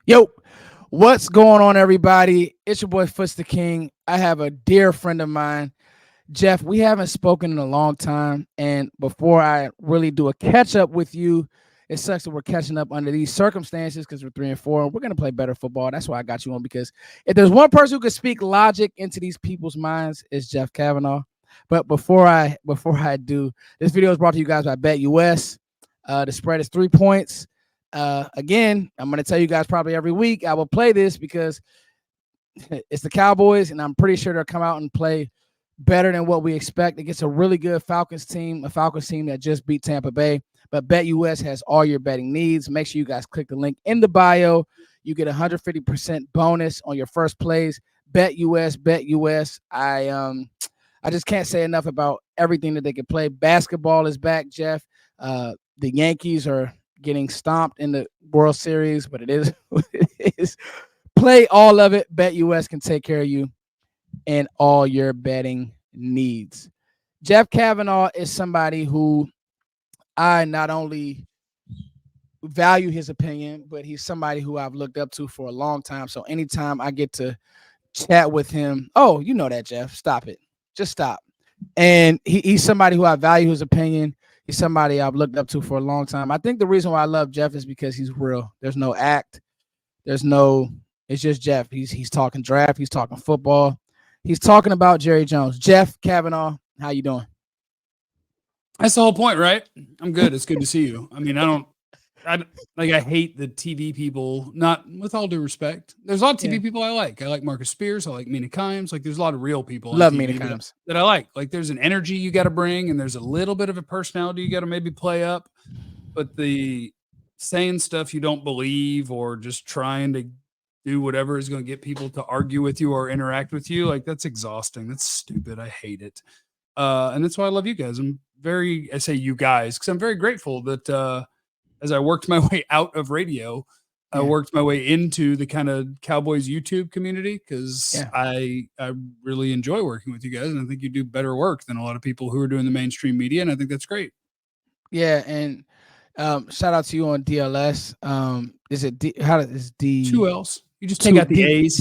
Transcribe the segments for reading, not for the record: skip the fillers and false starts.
Yo, what's going on, everybody? It's your boy Foots the King. I have a dear friend of mine, Jeff. We haven't spoken in a long time, and before I really do a catch up with you, it sucks that we're catching up under these circumstances because we're 3-4, and we're gonna play better football. That's why I got you on because if there's one person who could speak logic into these people's minds, it's Jeff Cavanaugh. But before I do, this video is brought to you guys by BetUS. The spread is 3 points. Again, I'm going to tell you guys probably every week I will play this because it's the Cowboys, and I'm pretty sure they'll come out and play better than what we expect against a really good Falcons team, a Falcons team that just beat Tampa Bay. But BetUS has all your betting needs. Make sure you guys click the link in the bio. You get 150% bonus on your first plays. BetUS. I just can't say enough about everything that they can play. Basketball is back, Jeff. The Yankees are getting stomped in the World Series, but it is what it is. Play all of it. BetUS can take care of you and all your betting needs. Jeff Cavanaugh is somebody who I not only value his opinion, but he's somebody who I've looked up to for a long time. So anytime I get to chat with him, oh, you know that, Jeff. Stop it. Just stop. And he's somebody who I value his opinion. He's somebody I've looked up to for a long time. I think the reason why I love Jeff is because he's real. There's no act. It's just Jeff. He's talking draft. He's talking football. He's talking about Jerry Jones. Jeff Cavanaugh, how you doing? That's the whole point, right? I'm good. It's good to see you. I mean, I hate the TV people, not with all due respect. There's a lot of TV people I like. I like Marcus Spears. I like Mina Kimes. Like, there's a lot of real people on Love TV Mina Kimes that I like. Like, there's an energy you got to bring, and there's a little bit of a personality you got to maybe play up. But the saying stuff you don't believe or just trying to do whatever is going to get people to argue with you or interact with you, like, that's exhausting. That's stupid. I hate it. And that's why I love you guys. I say you guys because I'm very grateful that as I worked my way out of radio, I worked my way into the kind of Cowboys YouTube community because I really enjoy working with you guys, and I think you do better work than a lot of people who are doing the mainstream media, and I think that's great. Yeah, and shout out to you on DLS. Is it how is D? Two L's. You just take out the A's.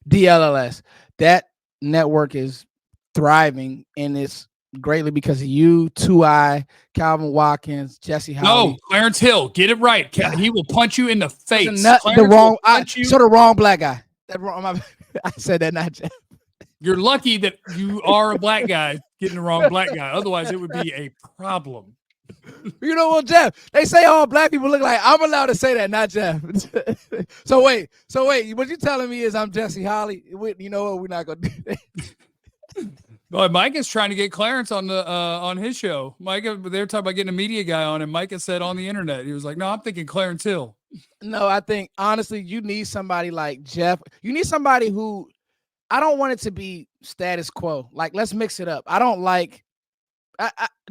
DLLS. That network is thriving, and it's greatly because of you, 2I, Calvin Watkins, Jesse Howley. No, Clarence Hill. Get it right. He will punch you in the face. The wrong black guy. I said that not Jeff. You're lucky that you are a black guy getting the wrong black guy. Otherwise, it would be a problem. You know what, Jeff? They say all black people look like. I'm allowed to say that, not Jeff. So wait. What you telling me is I'm Jesse Howley? You know what? We're not gonna do that. Well, Mike is trying to get Clarence on the on his show. Mike, they're talking about getting a media guy on, and Mike has said on the internet, he was like, "No, I'm thinking Clarence Hill." No, I think honestly, you need somebody like Jeff. You need somebody who I don't want it to be status quo. Like, let's mix it up. I don't like.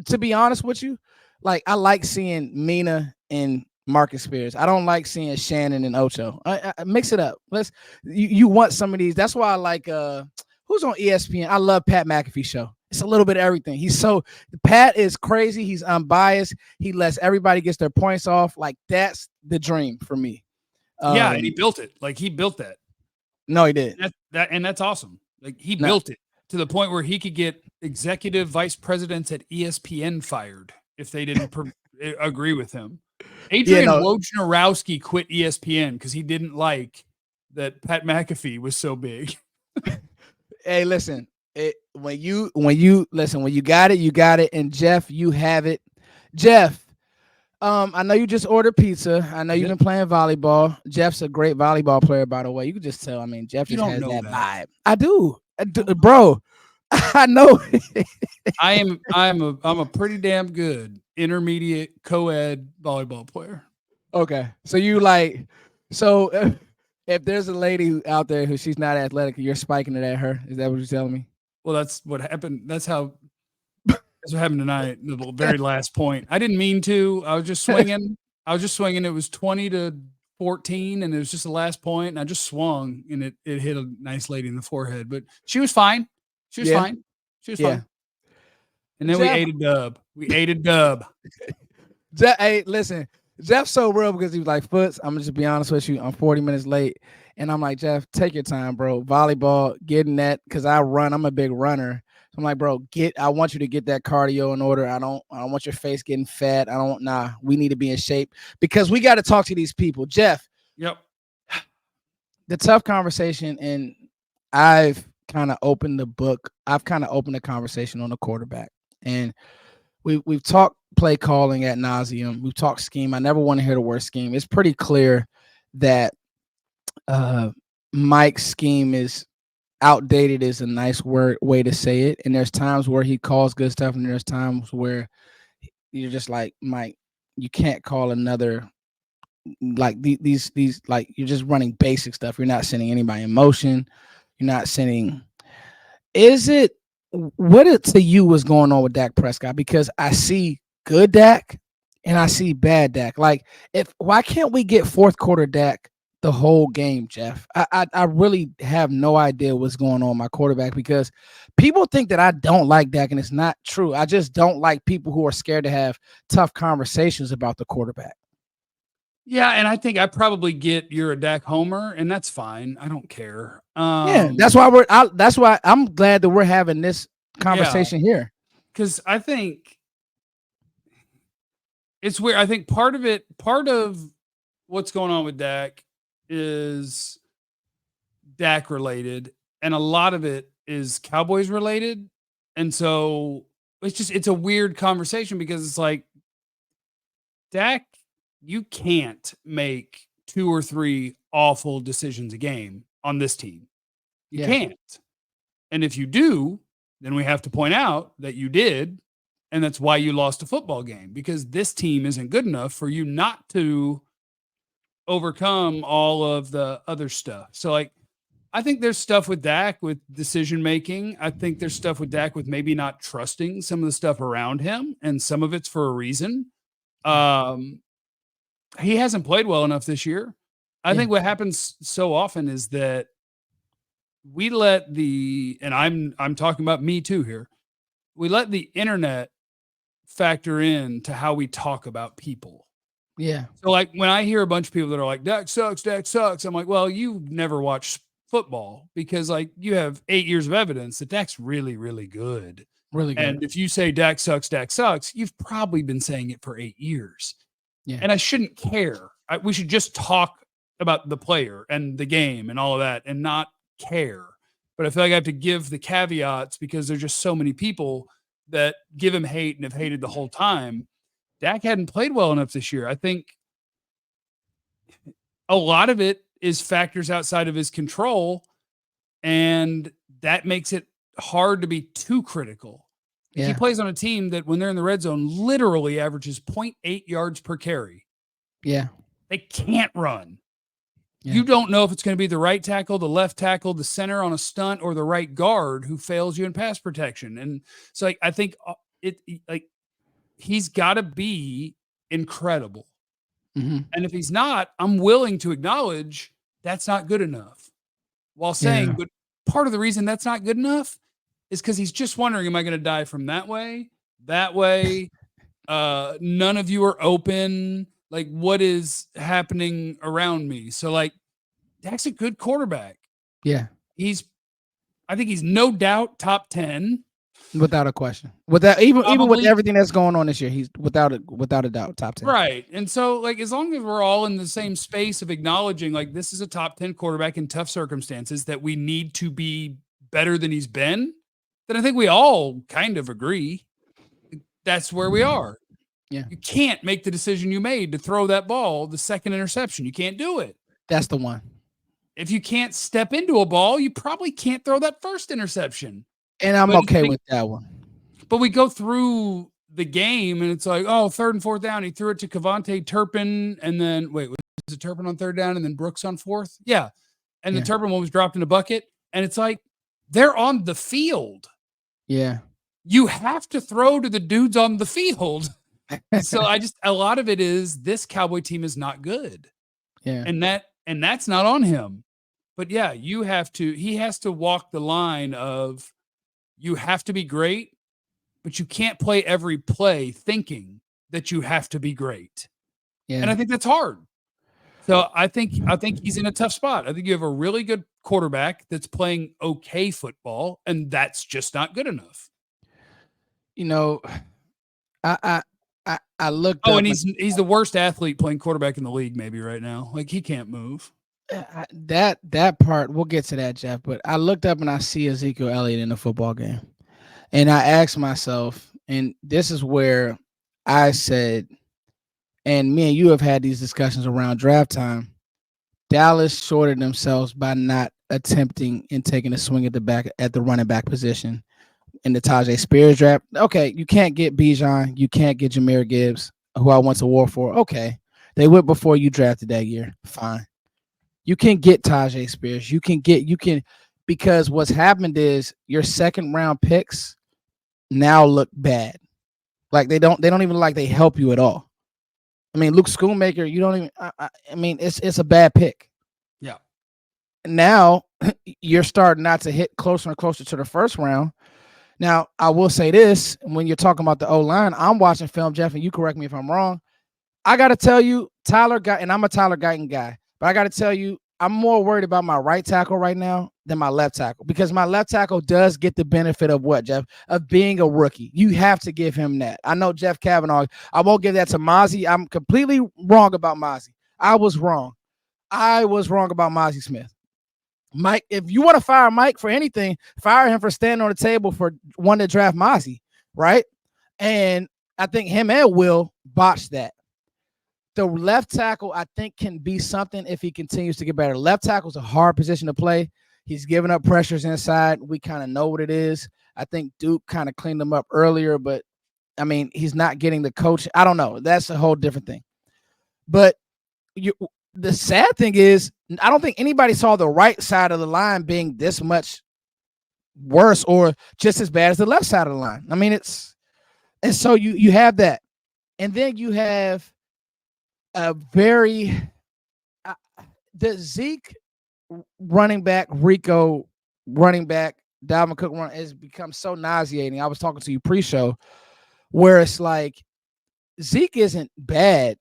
To be honest with you, like I like seeing Mina and Marcus Spears. I don't like seeing Shannon and Ocho. I mix it up. You want some of these. That's why I like who's on ESPN. I love Pat McAfee's show. It's a little bit of everything. Pat is crazy. He's unbiased. He lets everybody get their points off. Like, that's the dream for me. Yeah, and he built it. Like, he built that. No, he did. And that's awesome. Like, he built it to the point where he could get executive vice presidents at ESPN fired if they didn't agree with him. Adrian Wojnarowski quit ESPN because he didn't like that Pat McAfee was so big. Hey, listen. When you got it, you got it. And Jeff, you have it. Jeff, I know you just ordered pizza. I know you've been playing volleyball. Jeff's a great volleyball player, by the way. You could just tell. I mean, Jeff just has that vibe. I do, bro. I know. I'm a pretty damn good intermediate co-ed volleyball player. Okay, so if there's a lady out there who she's not athletic, you're spiking it at her. Is that what you're telling me? Well, that's what happened. That's what happened tonight. The very last point. I didn't mean to. I was just swinging. It was 20-14, and it was just the last point, and I just swung, and it hit a nice lady in the forehead. But she was fine. She was fine. And then we ate a dub. Hey, listen. Jeff's so real because he was like, Foots, I'm gonna just be honest with you. I'm 40 minutes late. And I'm like, Jeff, take your time, bro. Volleyball, get in that, because I run. I'm a big runner. So I'm like, bro, I want you to get that cardio in order. I don't want your face getting fat. We need to be in shape because we got to talk to these people. Jeff, Yep. the tough conversation, and I've kind of opened the book. I've kind of opened the conversation on the quarterback. And we've talked play calling at nauseum. We've talked scheme. I never want to hear the word scheme. It's pretty clear that uh, Mike's scheme is outdated. Is a nice way to say it. And there's times where he calls good stuff, and there's times where you're just like, Mike, you can't call another like these like you're just running basic stuff. You're not sending anybody in motion. You're not sending. Is it what it to you was going on with Dak Prescott? Because I see good Dak and I see bad Dak. Like, if why can't we get fourth quarter Dak the whole game, Jeff? I really have no idea what's going on with my quarterback, because people think that I don't like Dak, and it's not true. I just don't like people who are scared to have tough conversations about the quarterback. Yeah, and I think I probably get you're a Dak homer, and that's fine. I don't care. Yeah, that's why I'm glad that we're having this Yeah, conversation here. because I think it's weird. I think part of what's going on with Dak is Dak related, and a lot of it is Cowboys related. And so it's a weird conversation because it's like, Dak, you can't make two or three awful decisions a game on this team. You Yeah, can't. And if you do, then we have to point out that you did. And that's why you lost a football game, because this team isn't good enough for you not to overcome all of the other stuff. So, like, I think there's stuff with Dak with decision making. I think there's stuff with Dak with maybe not trusting some of the stuff around him, and some of it's for a reason. yeah, Um, he hasn't played well enough this year. I yeah, think what happens so often is that we let and I'm talking about me too here. We let the internet factor in to how we talk about people. yeah, So, like, when I hear a bunch of people that are like, Dak sucks, I'm like, well, you've never watched football, because, like, you have 8 years of evidence that Dak's really, really good. really good. And if you say Dak sucks, you've probably been saying it for 8 years. Yeah, And I shouldn't care. We should just talk about the player and the game and all of that and not care. But I feel like I have to give the caveats because there's just so many people that give him hate and have hated the whole time. Dak hadn't played well enough this year. I think a lot of it is factors outside of his control, and that makes it hard to be too critical. Like, he yeah, plays on a team that, when they're in the red zone, literally averages 0.8 yards per carry. yeah, They can't run. yeah, You don't know if it's going to be the right tackle, the left tackle, the center on a stunt, or the right guard who fails you in pass protection. And so, like, I think like, he's got to be incredible. hmm, And if he's not, I'm willing to acknowledge that's not good enough, while saying, yeah, but part of the reason that's not good enough is because he's just wondering, am I going to die from that way? That way? None of you are open. Like, what is happening around me? So, like, Dak's a good quarterback. yeah. He's, I think he's no doubt top 10. Without a question. Without even with Probably. everything that's going on this year, he's without a doubt top 10. Right. And so, like, as long as we're all in the same space of acknowledging, like, this is a top 10 quarterback in tough circumstances that we need to be better than he's been, then I think we all kind of agree that's where we are. Yeah, You can't make the decision you made to throw that ball, the second interception. You can't do it. that's the one. If you can't step into a ball, you probably can't throw that first interception. And I'm But okay with that one. but we go through the game and it's like, oh, third and fourth down. He threw it to Cavante Turpin, and then was it Turpin on third down and then Brooks on fourth? Yeah. And the Yeah, Turpin one was dropped in a bucket. And it's like, they're on the field. yeah, You have to throw to the dudes on the field. So a lot of it is, this Cowboy team is not good. yeah, And that's not on him. But yeah, he has to walk the line of, you have to be great, but you can't play every play thinking that you have to be great. And I Yeah. think that's hard. So I think he's in a tough spot. I think you have a really good quarterback that's playing okay football, and that's just not good enough. You know, I I I looked Oh, and up and he's the worst athlete playing quarterback in the league maybe right now. Like he can't move. that part we'll get to that, Jeff. But I looked up and I see Ezekiel Elliott in the football game, and I asked myself, and this is where I said, and me and you have had these discussions around draft time. Dallas shorted themselves by not attempting and taking a swing at the running back position in the Tajay Spears draft. Okay, you can't get Bijan, you can't get Jahmyr Gibbs, who I went to war for. Okay, they went before you drafted that year. Fine. You can get Tajay Spears. You can because what's happened is your second round picks now look bad. Like they don't even like they help you at all. I mean, Luke Schoonmaker, you don't even. I mean, it's a bad pick. Yeah. Now you're starting not to hit closer and closer to the first round. Now, I will say this when you're talking about the O line, I'm watching film, Jeff, and you correct me if I'm wrong. I got to tell you, Tyler Guyton, and I'm a Tyler Guyton guy, but I got to tell you, I'm more worried about my right tackle right now than my left tackle because my left tackle does get the benefit of what, Jeff? Of being a rookie. You have to give him that. I know Jeff Cavanaugh. I won't give that to Mozzie. I'm completely wrong about Mozzie. I was wrong. I was wrong about Mozzie Smith. Mike, if you want to fire Mike for anything, fire him for standing on the table for one to draft Mozzie, right? And I think him and Will botched that. The left tackle, I think, can be something if he continues to get better. Left tackle is a hard position to play. He's giving up pressures inside. We kind of know what it is. I think Duke kind of cleaned him up earlier, but I mean, he's not getting the coach. I don't know. That's a whole different thing. But you, the sad thing is, I don't think anybody saw the right side of the line being this much worse or just as bad as the left side of the line. I mean, and so you have that, and then you have a very uh, the Zeke running back, Rico running back, Dalvin Cook run has become so nauseating. I was talking to you pre-show where it's like Zeke isn't bad.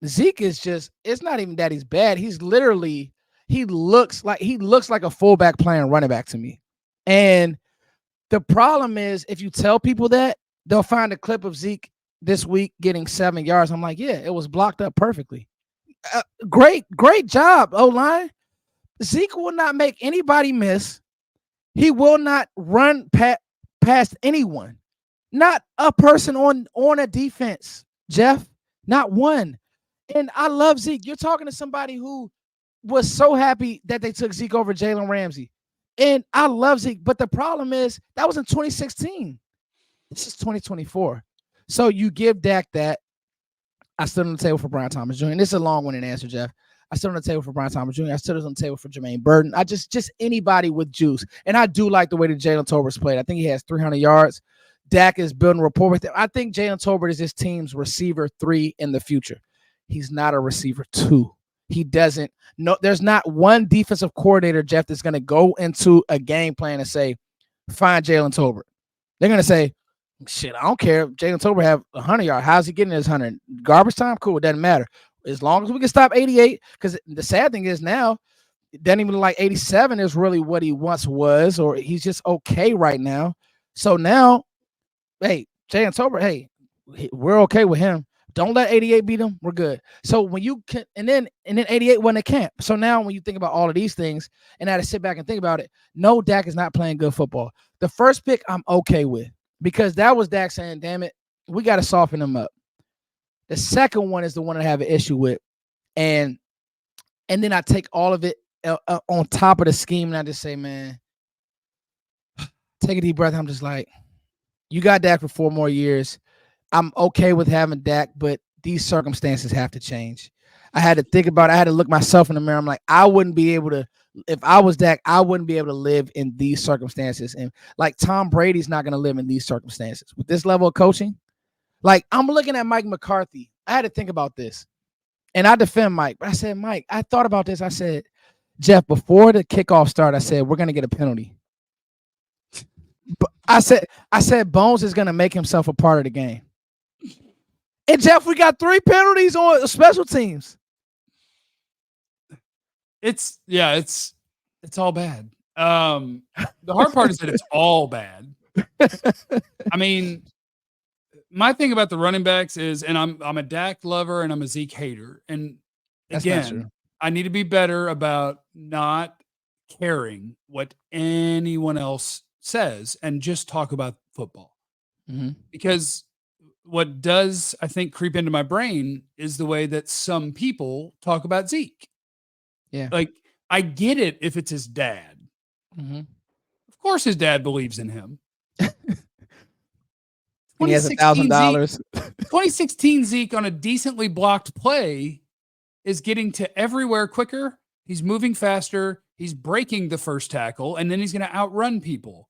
Zeke is just, it's not even that he's bad. He's literally, he looks like a fullback playing running back to me. And the problem is if you tell people that, they'll find a clip of Zeke this week getting 7 yards. I'm like, yeah, it was blocked up perfectly. Great job, O-line. Zeke will not make anybody miss. He will not run past anyone. Not a person on a defense, Jeff. Not one. And I love Zeke. You're talking to somebody who was so happy that they took Zeke over Jalen Ramsey. And I love Zeke. But the problem is that was in 2016. This is 2024. So you give Dak that. I stood on the table for Brian Thomas Jr. And this is a long-winded answer, Jeff. I stood on the table for Brian Thomas Jr. I stood on the table for Jermaine Burton. I just anybody with juice. And I do like the way that Jalen Tolbert's played. I think he has 300 yards. Dak is building rapport with him. I think Jalen Tolbert is this team's receiver 3 in the future. He's not a receiver 2. He doesn't. No, there's not one defensive coordinator, Jeff, that's going to go into a game plan and say, find Jalen Tolbert. They're going to say, shit, I don't care if Jalen Tolbert have 100 yards. How's he getting his 100? Garbage time? Cool. It doesn't matter. As long as we can stop 88, because the sad thing is now, it doesn't even look like 87 is really what he once was, or he's just okay right now. So now, hey, Jalen Tolbert, hey, we're okay with him. Don't let 88 beat him. We're good. So when you can, and then 88 went to camp. So now when you think about all of these things, and I had to sit back and think about it, no, Dak is not playing good football. The first pick I'm okay with because that was Dak saying, damn it, we got to soften him up. The second one is the one I have an issue with. And then I take all of it on top of the scheme and I just say, man, take a deep breath. I'm just like, you got Dak for 4 more years. I'm okay with having Dak, but these circumstances have to change. I had to think about it. I had to look myself in the mirror. I'm like, I wouldn't be able to, if I was Dak, I wouldn't be able to live in these circumstances. And like Tom Brady's not going to live in these circumstances with this level of coaching. Like I'm looking at Mike McCarthy. I had to think about this. And I defend Mike. But I said, Mike, I thought about this. I said, Jeff, before the kickoff started, I said, we're going to get a penalty. But I said, Bones is going to make himself a part of the game. And Jeff, we got 3 penalties on special teams. It's all bad. The hard part is that it's all bad. I mean, my thing about the running backs is, and I'm a Dak lover and I'm a Zeke hater. And again, I need to be better about not caring what anyone else says and just talk about football. Mm-hmm. Because what does, I think, creep into my brain is the way that some people talk about Zeke. Yeah. Like, I get it if it's his dad. Mm-hmm. Of course his dad believes in him. And he has $1,000. 2016 Zeke on a decently blocked play is getting to everywhere quicker. He's moving faster. He's breaking the first tackle, and then he's going to outrun people.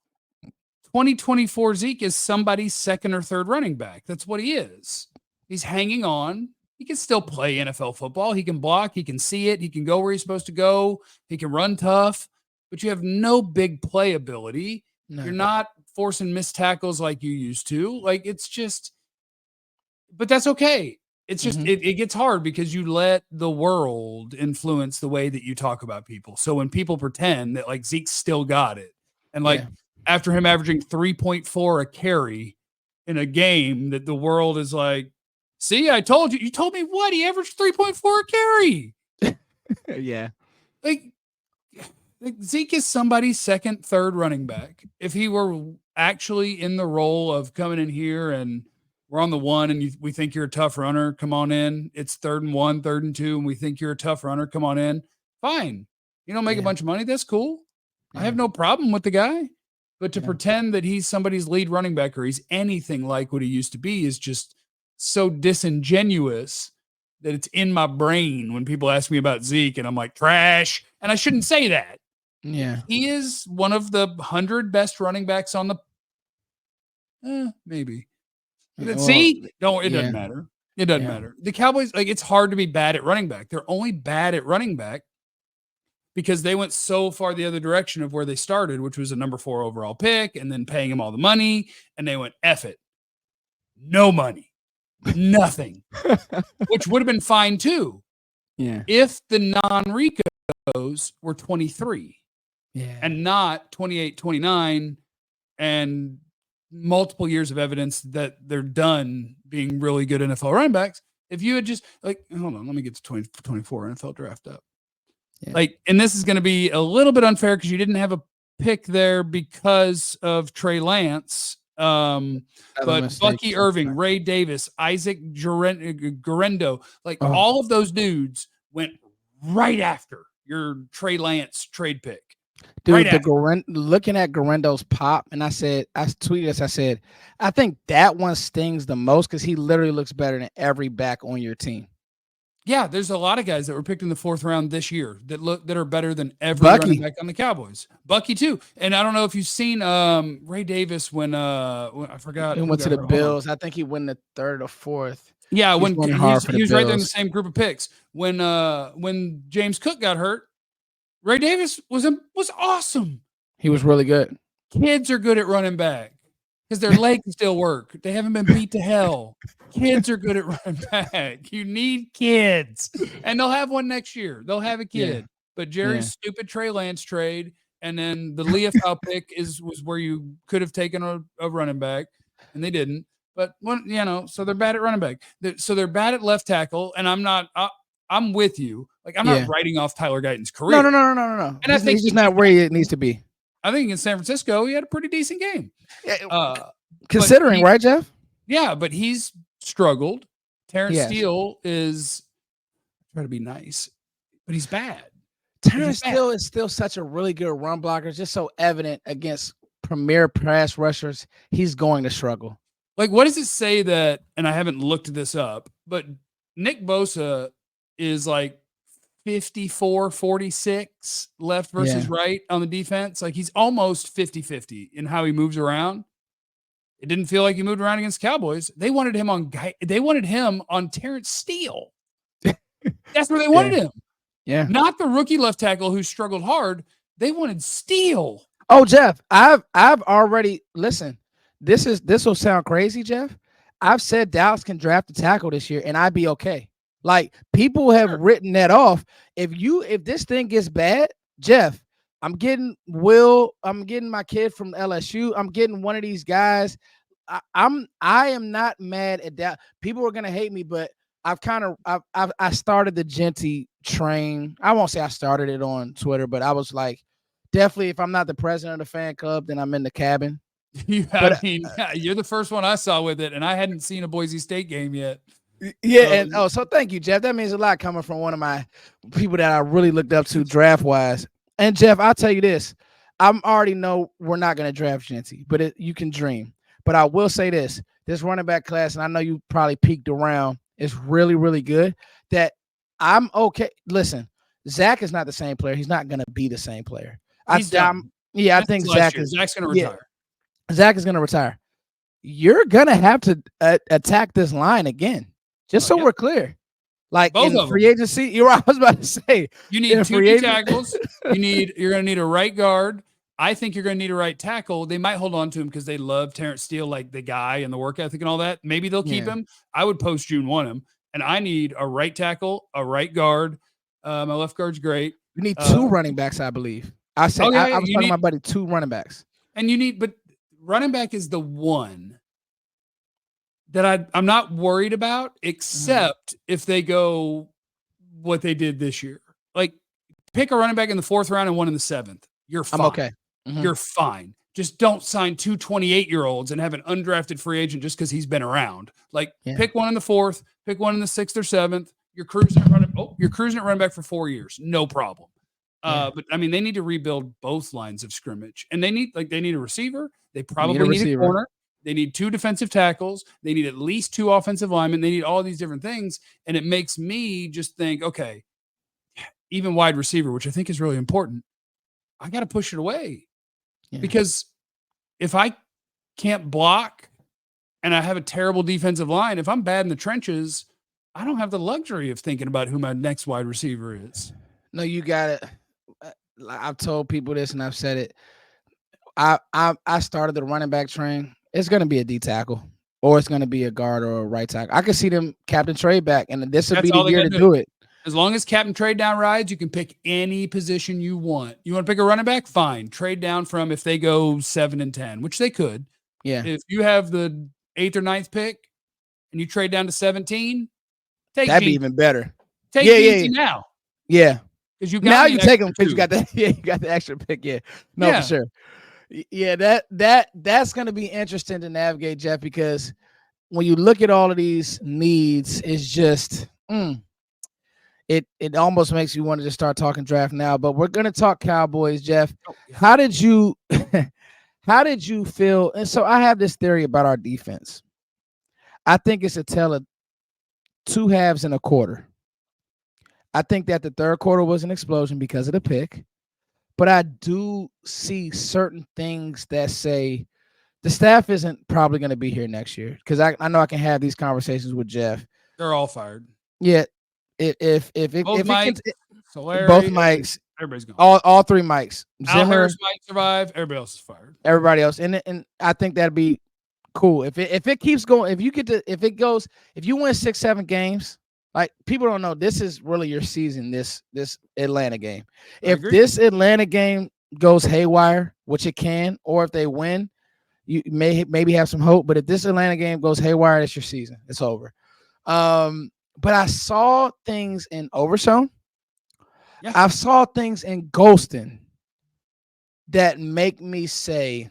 2024 Zeke is somebody's second or third running back. That's what he is. He's hanging on. He can still play NFL football. He can block. He can see it. He can go where he's supposed to go. He can run tough, but you have no big play ability. No. You're not forcing missed tackles like you used to. Like, it's just, but that's okay. It's just, it gets hard because you let the world influence the way that you talk about people. So when people pretend that like Zeke still got it, and like after him averaging 3.4 a carry in a game, that the world is like, see, I told you. You told me what? He averaged 3.4 a carry. Yeah. Like Zeke is somebody's second, third running back. If he were actually in the role of coming in here and we're on the 1 and we think you're a tough runner, come on in. It's 3rd and 1, 3rd and 2, and we think you're a tough runner, come on in. Fine. You don't make a bunch of money. That's cool. I have no problem with the guy. But to pretend that he's somebody's lead running back or he's anything like what he used to be is just so disingenuous that it's in my brain when people ask me about Zeke and I'm like, trash. And I shouldn't say that. Yeah. He is one of the 100 best running backs on the maybe. See? No, it doesn't matter. It doesn't matter. The Cowboys, like, it's hard to be bad at running back. They're only bad at running back because they went so far the other direction of where they started, which was a number 4 overall pick and then paying him all the money. And they went, F it. No money. Nothing. Which would have been fine too. Yeah. If the non-Ricos were 23. Yeah. And not 28, 29 and multiple years of evidence that they're done being really good NFL running backs. If you had just like, hold on, let me get to 2024 NFL draft up. Yeah. Like, and this is going to be a little bit unfair because you didn't have a pick there because of Trey Lance. But Bucky Irving, Ray Davis, Isaac Guerendo, like all of those dudes went right after your Trey Lance trade pick. Dude, right looking at Guerendo's pop, and I tweeted this, I said, I think that one stings the most because he literally looks better than every back on your team. Yeah, there's a lot of guys that were picked in the 4th round this year that are better than every running back on the Cowboys. Bucky too. And I don't know if you've seen Ray Davis when I forgot. He went to the Bills. I think he went the 3rd or 4th. Yeah, when he was right there in the same group of picks. When James Cook got hurt, Ray Davis was awesome. He was really good. Kids are good at running back because their legs still work. They haven't been beat to hell. Kids are good at running back. You need kids. And they'll have one next year. They'll have a kid. Yeah. But Jerry's stupid Trey Lance trade, and then the Leofau pick was where you could have taken a running back, and they didn't. But so they're bad at running back. So they're bad at left tackle, and I'm with you. Like, I'm not writing off Tyler Guyton's career. No. And I think he's not where he needs to be. I think in San Francisco, he had a pretty decent game. Considering, right, Jeff? Yeah, but he's struggled. Terrence Steele is trying to be nice, but he's bad. Terrence Steele is still such a really good run blocker. It's just so evident against premier pass rushers. He's going to struggle. Like, what does it say that, and I haven't looked this up, but Nick Bosa is like 54-46 left versus right on the defense. Like, he's almost 50-50 in how he moves around. It didn't feel like he moved around against Cowboys. They wanted him on Terrence Steele. That's where they wanted him. Yeah. Not the rookie left tackle who struggled hard. They wanted Steele. Oh, Jeff, I've already listen. This will sound crazy, Jeff. I've said Dallas can draft a tackle this year, and I'd be okay. Like people have written that off. If this thing gets bad, Jeff, I'm getting my kid from LSU. I'm getting one of these guys. I am not mad at that. People are gonna hate me, but I started the Genty train. I won't say I started it on Twitter, but I was like, definitely if I'm not the president of the fan club, then I'm in the cabin. But You're the first one I saw with it, and I hadn't seen a Boise State game yet. yeah, and so thank you, Jeff. That means a lot coming from one of my people that I really looked up to draft wise. And Jeff, I'll tell you this: I'm already know we're not going to draft Genty, but you can dream. But I will say this running back class, and I know you probably peeked around, is really, really good. That I'm okay. Listen, Zach is not the same player. He's not going to be the same player. He's done. I think Zach's going to retire. Zach is going to retire. You're going to have to attack this line again, just so we're clear. Like both in free agency, you're right. I was about to say you need 2 tackles. You're going to need a right guard. I think you're going to need a right tackle. They might hold on to him because they love Terrence Steele, like the guy and the work ethic and all that. Maybe they'll keep him. I would post June 1 him, and I need a right tackle, a right guard. My left guard's great. You need 2 running backs, I believe. I said I was talking about my buddy 2 running backs. And but running back is the one that I'm not worried about, except if they go what they did this year. Like pick a running back in the 4th round and one in the 7th. You're fine. I'm okay. You're fine. Just don't sign 2 28-year-olds and have an undrafted free agent just because he's been around. Like pick one in the 4th, pick one in the 6th or 7th. You're cruising at running back for 4 years. No problem. But I mean, they need to rebuild both lines of scrimmage, and they need a receiver. They probably need a corner. They need 2 defensive tackles. They need at least 2 offensive linemen. They need all these different things. And it makes me just think, okay, even wide receiver, which I think is really important, I got to push it away because if I can't block and I have a terrible defensive line, if I'm bad in the trenches, I don't have the luxury of thinking about who my next wide receiver is. No, you got it. I've told people this and I've said it. I started the running back train. It's going to be a D tackle or it's going to be a guard or a right tackle. I can see them captain trade back, and this would be the year to do it. As long as captain trade down rides, you can pick any position you want. You want to pick a running back? Fine. Trade down from if they go 7 and 10, which they could. Yeah. If you have the 8th or 9th pick and you trade down to 17, that'd be even better. Take easy now. Yeah. Because you take them because you got that. Yeah, you got the extra pick. Yeah. No, for sure. Yeah, that's going to be interesting to navigate, Jeff, because when you look at all of these needs, it's just it almost makes you want to just start talking draft now. But we're going to talk Cowboys, Jeff. How did you feel? And so I have this theory about our defense. I think it's a tale of 2 halves and a quarter. I think that the 3rd quarter was an explosion because of the pick. But I do see certain things that say the staff isn't probably going to be here next year because I know I can have these conversations with Jeff. They're all fired. Yeah, both Mikes, everybody's gone. All 3 Mikes. Zimmer might survive. Everybody else is fired. Everybody else, and I think that'd be cool if it keeps going. If you win 6-7 games. Like people don't know, this is really your season. This Atlanta game. If this Atlanta game goes haywire, which it can, or if they win, you maybe have some hope. But if this Atlanta game goes haywire, it's your season. It's over. But I saw things in Overshown. Yeah. I saw things in Golston that make me say,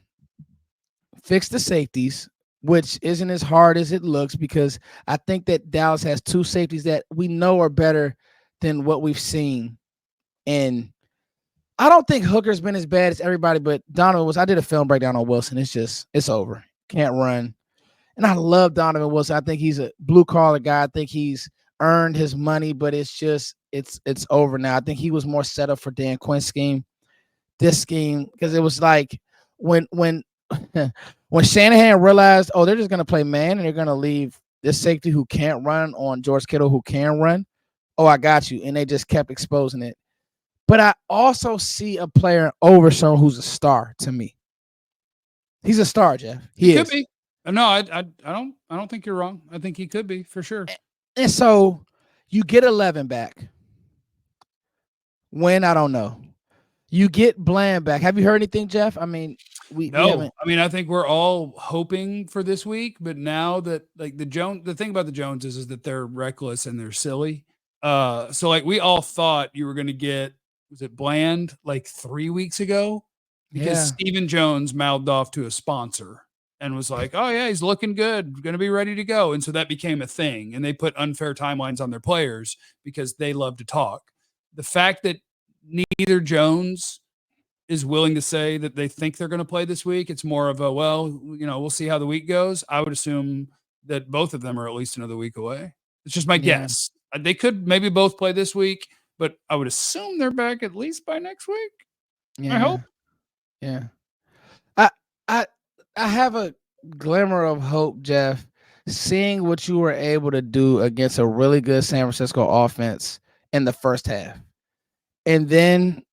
fix the safeties, which isn't as hard as it looks because I think that Dallas has 2 safeties that we know are better than what we've seen. And I don't think Hooker's been as bad as everybody, but Donovan was. I did a film breakdown on Wilson. It's over. Can't run. And I love Donovan Wilson. I think he's a blue-collar guy. I think he's earned his money, but it's over now. I think he was more set up for Dan Quinn's scheme. This scheme, because it was like when Shanahan realized, they're just going to play man and they're going to leave this safety who can't run on George Kittle who can run. Oh, I got you. And they just kept exposing it. But I also see a player Overshown who's a star to me. He's a star, Jeff. He is. Could be. No, I don't think you're wrong. I think he could be for sure. And so you get 11 back. When, I don't know. You get Bland back. Have you heard anything, Jeff? I mean, we No, haven't. I mean, I think we're all hoping for this week, but now that like the thing about the Joneses is that they're reckless and they're silly. So like we all thought you were going to get, was it Bland like 3 weeks ago, because Yeah, Stephen Jones mouthed off to a sponsor and was like, "Oh yeah, he's looking good, going to be ready to go," and so that became a thing, and they put unfair timelines on their players because they love to talk. The fact that neither Jones is willing to say that they think they're going to play this week. It's more of a, well, we'll see how the week goes. I would assume that both of them are at least another week away. It's just my yeah, guess. They could maybe both play this week, but I would assume they're back at least by next week. I yeah, hope. yeah. I I I have a glimmer of hope, Jeff, seeing what you were able to do against a really good San Francisco offense in the first half. And then,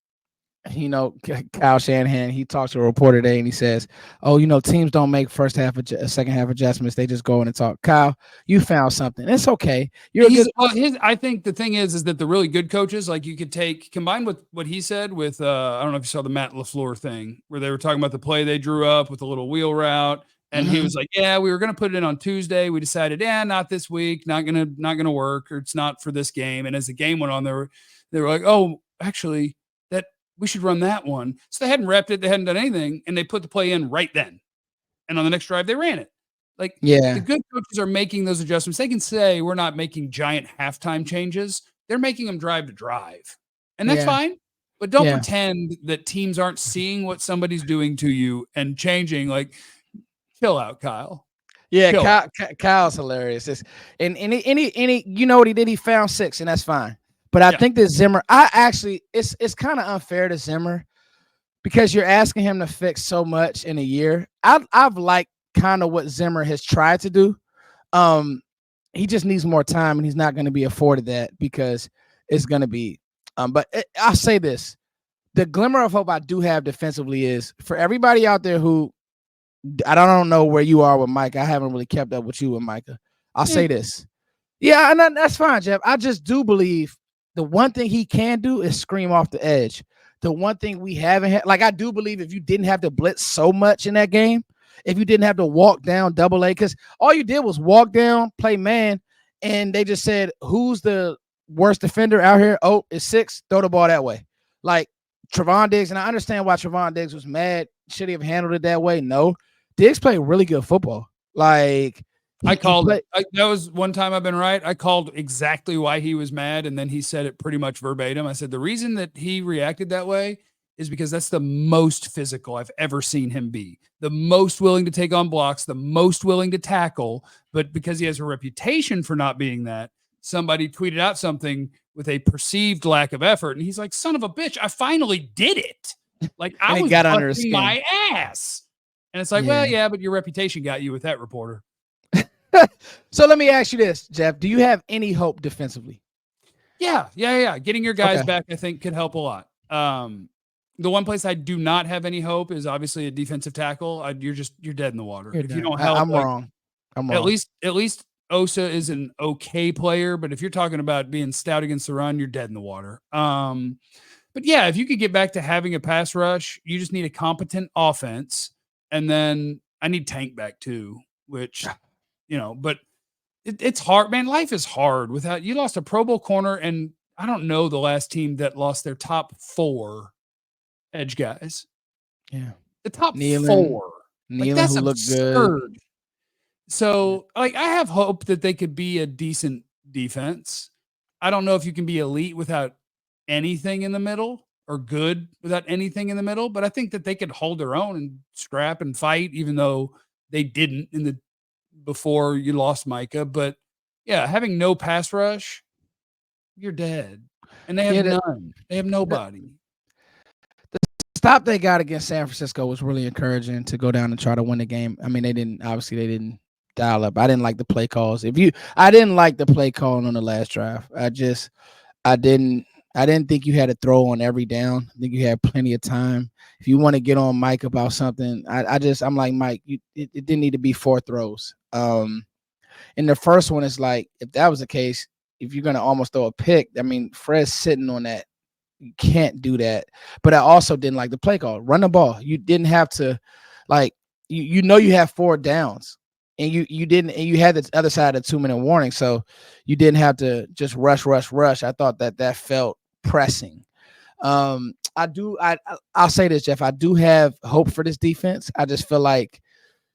Kyle Shanahan, he talks to a reporter today and he says, "Oh, teams don't make first half, second half adjustments. They just go in and talk." Kyle, you found something. It's okay. You're a He's good. well, his I think the thing is that the really good coaches, like you could take combined with what he said with I don't know if you saw the Matt LaFleur thing where they were talking about the play they drew up with the little wheel route. And he Mhm. was like, "Yeah, we were going to put it in on Tuesday. We decided, yeah, not this week, not gonna work, or it's not for this game." And as the game went on, they were like, "Oh, actually, that we should run that one." So they hadn't repped it, they hadn't done anything, and they put the play in right then. And on the next drive, they ran it. Like the Yeah, good coaches are making those adjustments. They can say we're not making giant halftime changes. They're making them drive to drive. And that's yeah, fine. But don't yeah, pretend that teams aren't seeing what somebody's doing to you and changing. Like, chill out, Kyle. yeah. Chill out. Kyle's hilarious. And any, you know what he did? He found six, and that's fine. But I Yeah. think that Zimmer, I actually, it's kind of unfair to Zimmer because you're asking him to fix so much in a year. I've liked kind of what Zimmer has tried to do. Um, he just needs more time, and he's not going to be afforded that because it's going to be. I'll say this: the glimmer of hope I do have defensively is for everybody out there who I don't know where you are with Mike. I haven't really kept up with you with Micah. I'll Eh, say this: yeah, and that's fine, Jeff. I just do believe the one thing he can do is scream off the edge. The one thing we haven't had, like I do believe if you didn't have to blitz so much in that game, if you didn't have to walk down double A, because all you did was walk down, play man, and they just said, "Who's the worst defender out here?" Oh, it's six. Throw the ball that way. Like Trevon Diggs, and I understand why Trevon Diggs was mad. Should he have handled it that way? No. Diggs played really good football. Like I he called it. played. That was one time I've been right. I called exactly why he was mad, and then he said it pretty much verbatim. I said the reason that he reacted that way is because that's the most physical I've ever seen him be. The most willing to take on blocks, the most willing to tackle, but because he has a reputation for not being that, somebody tweeted out something with a perceived lack of effort, and he's like, "Son of a bitch, I finally did it. Like I And it was got under his busting skin. my ass." And it's like, "Well, Yeah. yeah, but your reputation got you with that reporter." So let me ask you this, Jeff. Do you have any hope defensively? Yeah. Getting your guys Okay. back, I think, could help a lot. The one place I do not have any hope is obviously a defensive tackle. You're dead in the water You're if you done. don't help. I'm Like wrong. I'm at wrong. least at least Osa is an okay player, but if you're talking about being stout against the run, you're dead in the water. But yeah, if you could get back to having a pass rush, you just need a competent offense, and then I need Tank back too, which but it's hard, man. Life is hard without you lost a Pro Bowl corner, and I don't know the last team that lost their top four edge guys. Yeah. The top Nealon, four. Like Nealon, that's who looked good. absurd. Yeah. So like I have hope that they could be a decent defense. I don't know if you can be elite without anything in the middle or good without anything in the middle, but I think that they could hold their own and scrap and fight, even though they didn't in the before you lost Micah. But yeah, having no pass rush, you're dead. And they have Yeah. none. They have The nobody. stop they got against San Francisco was really encouraging to go down and try to win the game. I mean, they didn't dial up. I didn't like the play calls. I didn't like the play calling on the last drive. I didn't. I didn't think you had to throw on every down. I think you had plenty of time. If you want to get on Mike about something, I'm like, Mike, it didn't need to be 4 throws. And the first one is like, if that was the case, if you're gonna almost throw a pick, I mean, Fred's sitting on that. You can't do that. But I also didn't like the play call. Run the ball. You didn't have to, like, you have 4 downs, and you didn't, and you had the other side of the 2-minute warning, so you didn't have to just rush. I thought that felt pressing. I'll say this, Jeff. I do have hope for this defense. I just feel like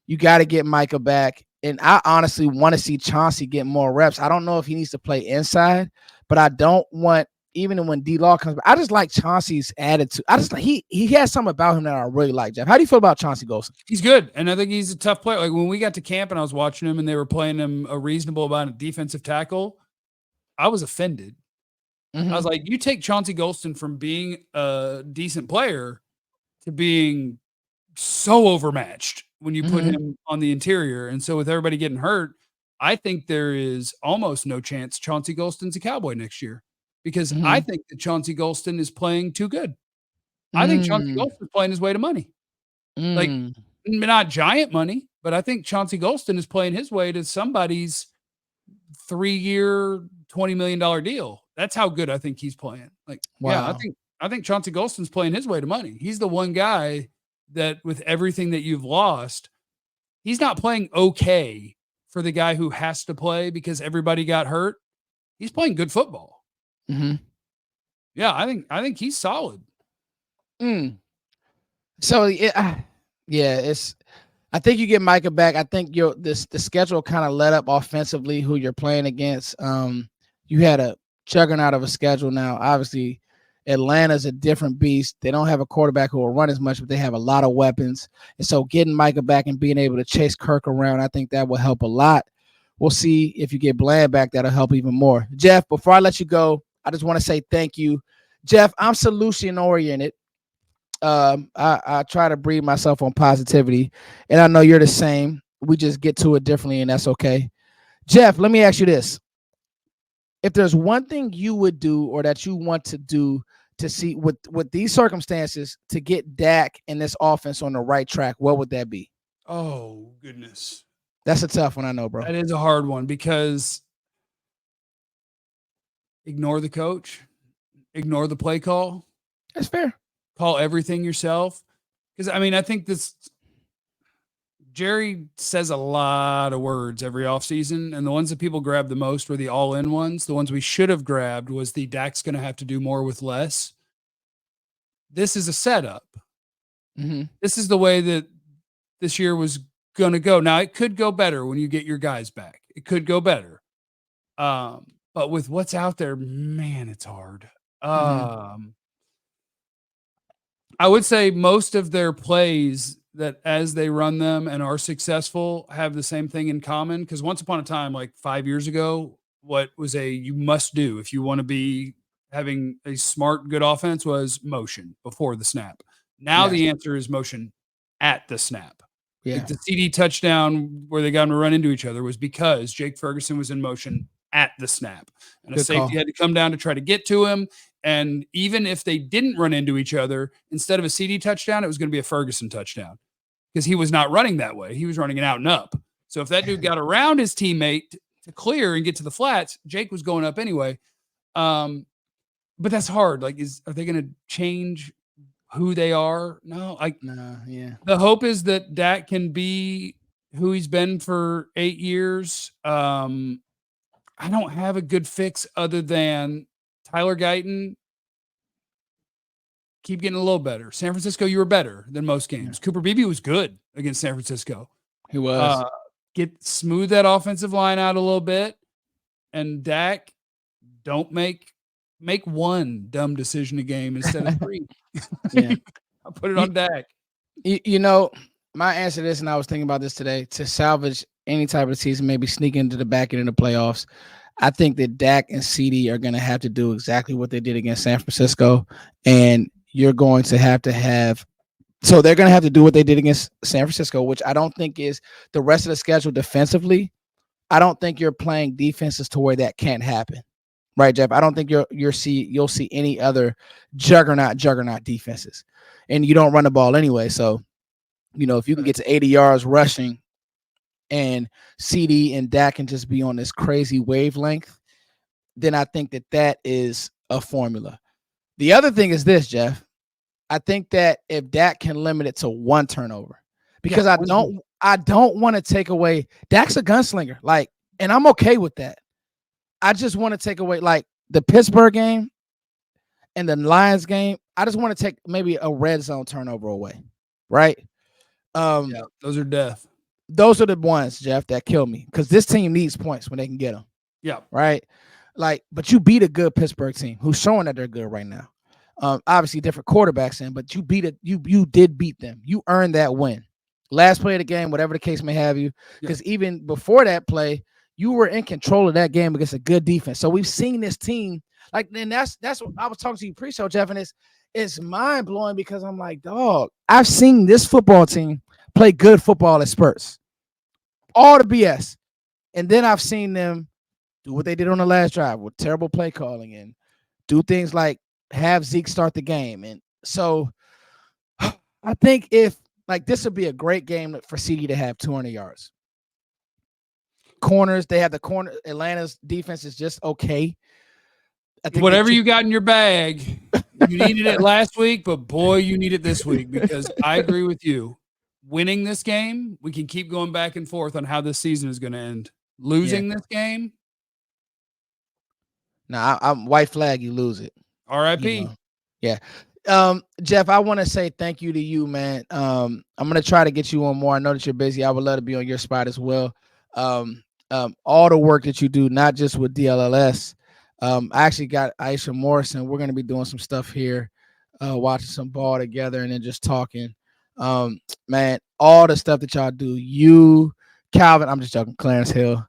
you got to get Micah back. And I honestly want to see Chauncey get more reps. I don't know if he needs to play inside, but I don't want, even when D-Law comes back, I just like Chauncey's attitude. I just like he has something about him that I really like, Jeff. How do you feel about Chauncey Golson? He's good, and I think he's a tough player. Like when we got to camp and I was watching him and they were playing him a reasonable amount of defensive tackle, I was offended. I was like, you take Chauncey Golston from being a decent player to being so overmatched when you put him on the interior. And so with everybody getting hurt, I think there is almost no chance Chauncey Golston's a Cowboy next year because I think that Chauncey Golston is playing too good. I think Chauncey Golston is playing his way to money. Like not giant money, but I think Chauncey Golston is playing his way to somebody's 3-year, $20 million deal. That's how good I think he's playing. Like, wow. Yeah, I think Chauncey Golston's playing his way to money. He's the one guy that with everything that you've lost, he's not playing okay for the guy who has to play because everybody got hurt. He's playing good football. Yeah, I think he's solid. So I think you get Micah back. I think the schedule kind of let up offensively who you're playing against. You had a juggernaut of a schedule now. Obviously, Atlanta's a different beast. They don't have a quarterback who will run as much, but they have a lot of weapons. And so getting Micah back and being able to chase Kirk around, I think that will help a lot. We'll see if you get Bland back, that'll help even more. Jeff, before I let you go, I just want to say thank you. Jeff, I'm solution-oriented. I try to breed myself on positivity, and I know you're the same. We just get to it differently, and that's okay. Jeff, let me ask you this. If there's one thing you would do or that you want to do to see with these circumstances to get Dak and this offense on the right track, what would that be? Oh, goodness. That's a tough one, I know, bro. That is a hard one because ignore the coach, ignore the play call. That's fair. Call everything yourself. Because, I mean, I think Jerry says a lot of words every offseason, and the ones that people grab the most were the all-in ones. The ones we should have grabbed was the Dak's going to have to do more with less. This is a setup. This is the way that this year was going to go. Now, it could go better when you get your guys back. It could go better. But with what's out there, man, it's hard. I would say most of their plays that as they run them and are successful have the same thing in common. Because once upon a time, like 5 years ago, what was you must do if you want to be having a smart, good offense was motion before the snap. Now the answer is motion at the snap. Yeah. Like the CD touchdown where they got them to run into each other was because Jake Ferguson was in motion at the snap. And a safety had to come down to try to get to him. And even if they didn't run into each other, instead of a CD touchdown, it was going to be a Ferguson touchdown because he was not running that way. He was running an out and up. So if that dude got around his teammate to clear and get to the flats, Jake was going up anyway. But that's hard. Like, are they going to change who they are? No. The hope is that Dak can be who he's been for 8 years. I don't have a good fix other than Tyler Guyton, keep getting a little better. San Francisco, you were better than most games. Cooper Beebe was good against San Francisco. He was. Smooth that offensive line out a little bit. And Dak, don't make one dumb decision a game instead of 3. I'll put it on Dak. You know, my answer to this, and I was thinking about this today, to salvage any type of season, maybe sneak into the back end of the playoffs, I think that Dak and CD are going to have to do exactly what they did against San Francisco. And you're going to have so they're going to have to do what they did against San Francisco, which I don't think is the rest of the schedule defensively. I don't think you're playing defenses to where that can't happen. right, Jeff? I don't think you'll see any other juggernaut defenses, and you don't run the ball anyway. So, if you can get to 80 yards rushing, and CD and Dak can just be on this crazy wavelength, then I think that is a formula. The other thing is this, Jeff. I think that if Dak can limit it to one turnover, because I don't want to take away Dak's a gunslinger, and I'm okay with that. I just want to take away the Pittsburgh game and the Lions game. I just want to take maybe a red zone turnover away, right? Yeah, those are death. Those are the ones, Jeff, that kill me, because this team needs points when they can get them. Yeah, right. But you beat a good Pittsburgh team who's showing that they're good right now. Obviously different quarterbacks in, but you did beat them. You earned that win. Last play of the game, whatever the case may have you, because even before that play, you were in control of that game against a good defense. So we've seen this team, and that's what I was talking to you pre-show, Jeff, and it's mind blowing, because I'm like, dog, I've seen this football team play good football at spurts, all the BS, and then I've seen them do what they did on the last drive with terrible play calling and do things like have Zeke start the game. And so I think this would be a great game for CD to have 200 yards. Corners, they have the corner. Atlanta's defense is just okay. I think whatever you got in your bag, you needed it last week, but boy, you need it this week, because I agree with you. Winning this game, we can keep going back and forth on how this season is going to end. Losing this game, I'm white flag. You lose it. R.I.P. Yeah. Jeff, I want to say thank you to you, man. I'm gonna try to get you on more. I know that you're busy. I would love to be on your spot as well. All the work that you do, not just with DLLS. I actually got Aisha Morrison. We're gonna be doing some stuff here, watching some ball together, and then just talking. Man, all the stuff that y'all do. You, Calvin, I'm just joking. Clarence Hill,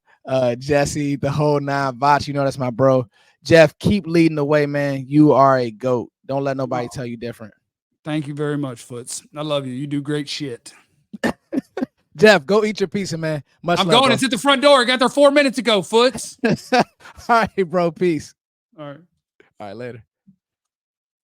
Jesse, the whole nine. Vach, that's my bro. Jeff, keep leading the way, man. You are a GOAT. Don't let nobody tell you different. Thank you very much, Foots. I love you. You do great shit. Jeff, go eat your pizza, man. I'm going. Bro. It's at the front door. I got there 4 minutes ago, Foots. All right, bro. Peace. All right, later.